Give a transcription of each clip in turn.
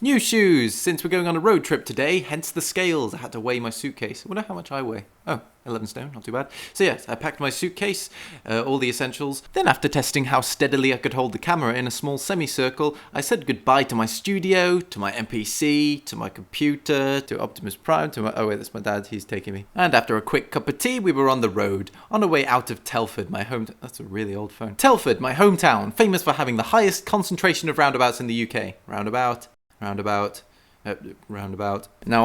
New shoes, since we're going on a road trip today, hence the scales. I had to weigh my suitcase. I wonder how much I weigh. Oh, 11 stone, not too bad. So yes, I packed my suitcase, all the essentials. Then after testing how steadily I could hold the camera in a small semicircle, I said goodbye to my studio, to my MPC, to my computer, to Optimus Prime, to my... Oh wait, that's my dad, he's taking me. And after a quick cup of tea, we were on the road, on our way out of Telford, my home... That's a really old phone. Telford, my hometown, famous for having the highest concentration of roundabouts in the UK. Roundabout. Now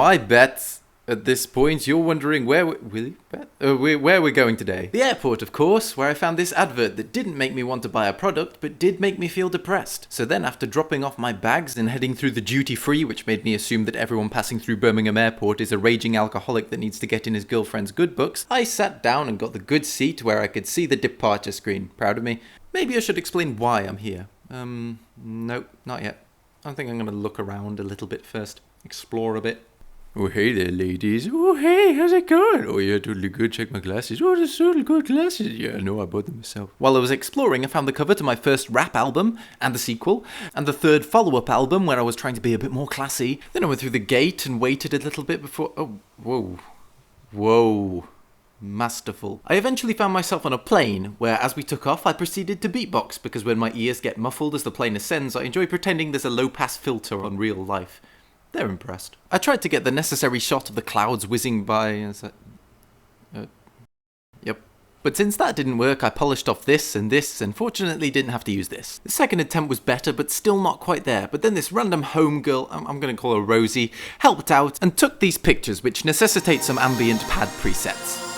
I bet at this point you're wondering where we're going today. The airport, of course, where I found this advert that didn't make me want to buy a product, but did make me feel depressed. So then after dropping off my bags and heading through the duty free, which made me assume that everyone passing through Birmingham Airport is a raging alcoholic that needs to get in his girlfriend's good books, I sat down and got the good seat where I could see the departure screen. Proud of me? Maybe I should explain why I'm here. Nope, not yet. I think I'm going to look around a little bit first. Explore a bit. Oh, hey there, ladies. Oh, hey, how's it going? Oh, yeah, totally good. Check my glasses. Oh, they're totally good glasses. Yeah, no, I bought them myself. While I was exploring, I found the cover to my first rap album, and the sequel, and the third follow-up album where I was trying to be a bit more classy. Then I went through the gate and waited a little bit before... Oh, whoa. Whoa. Masterful. I eventually found myself on a plane, where as we took off I proceeded to beatbox, because when my ears get muffled as the plane ascends, I enjoy pretending there's a low-pass filter on real life. They're impressed. I tried to get the necessary shot of the clouds whizzing by... Yep. But since that didn't work, I polished off this, and fortunately didn't have to use this. The second attempt was better, but still not quite there. But then this random home girl, I'm going to call her Rosie, helped out and took these pictures, which necessitate some ambient pad presets.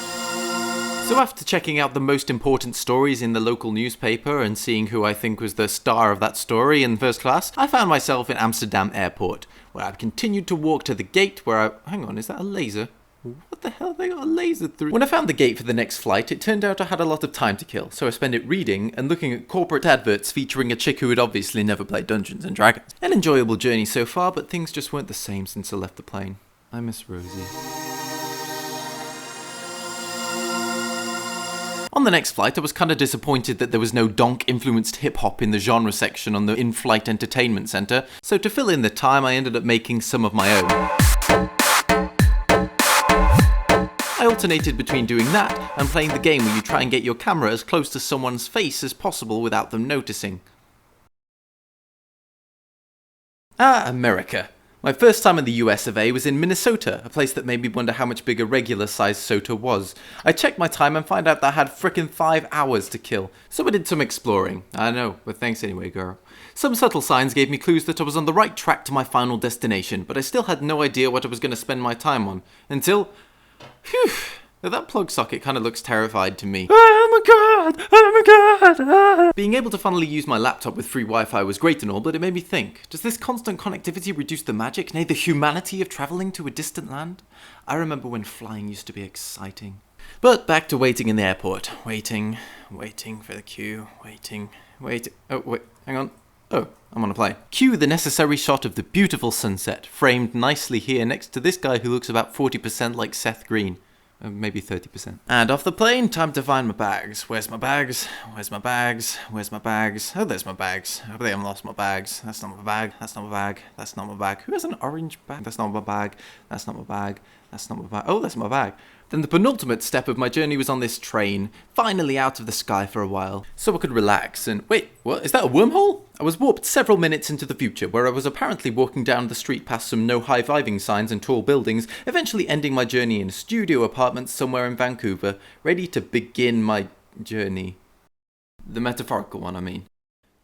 So after checking out the most important stories in the local newspaper and seeing who I think was the star of that story in first class, I found myself in Amsterdam Airport, where I've continued to walk to the gate where I... Hang on, is that a laser? What the hell, they got a laser through... When I found the gate for the next flight, it turned out I had a lot of time to kill, so I spent it reading and looking at corporate adverts featuring a chick who had obviously never played Dungeons & Dragons. An enjoyable journey so far, but things just weren't the same since I left the plane. I miss Rosie. On the next flight, I was kind of disappointed that there was no donk-influenced hip-hop in the genre section on the in-flight entertainment center, so to fill in the time, I ended up making some of my own. I alternated between doing that and playing the game where you try and get your camera as close to someone's face as possible without them noticing. Ah, America. My first time in the US of A was in Minnesota, a place that made me wonder how much bigger regular-sized Soto was. I checked my time and found out that I had frickin' 5 hours to kill, so I did some exploring. I know, but thanks anyway, girl. Some subtle signs gave me clues that I was on the right track to my final destination, but I still had no idea what I was going to spend my time on, until... Phew! That plug socket kind of looks terrified to me. Oh my god! Oh my god! Ah. Being able to finally use my laptop with free Wi-Fi was great and all, but it made me think, does this constant connectivity reduce the magic, nay the humanity of travelling to a distant land? I remember when flying used to be exciting. But back to waiting in the airport. Waiting for the queue, waiting. Oh, wait, hang on. Oh, I'm on a plane. Cue the necessary shot of the beautiful sunset, framed nicely here next to this guy who looks about 40% like Seth Green. Maybe 30%. And off the plane, time to find my bags. Where's my bags? Where's my bags? Where's my bags? Oh, there's my bags. I hope they haven't lost my bags. That's not my bag. That's not my bag. That's not my bag. Who has an orange bag? That's not my bag. That's not my bag. That's not my bag. Oh, that's my bag. Then the penultimate step of my journey was on this train, finally out of the sky for a while, so I could relax and... Wait, what? Is that a wormhole? I was warped several minutes into the future, where I was apparently walking down the street past some no high-fiving signs and tall buildings, eventually ending my journey in a studio apartment somewhere in Vancouver, ready to begin my journey. The metaphorical one, I mean.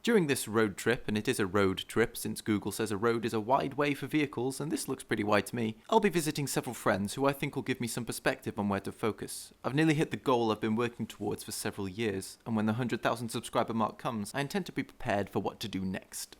During this road trip, and it is a road trip since Google says a road is a wide way for vehicles, and this looks pretty wide to me, I'll be visiting several friends who I think will give me some perspective on where to focus. I've nearly hit the goal I've been working towards for several years, and when the 100,000 subscriber mark comes, I intend to be prepared for what to do next.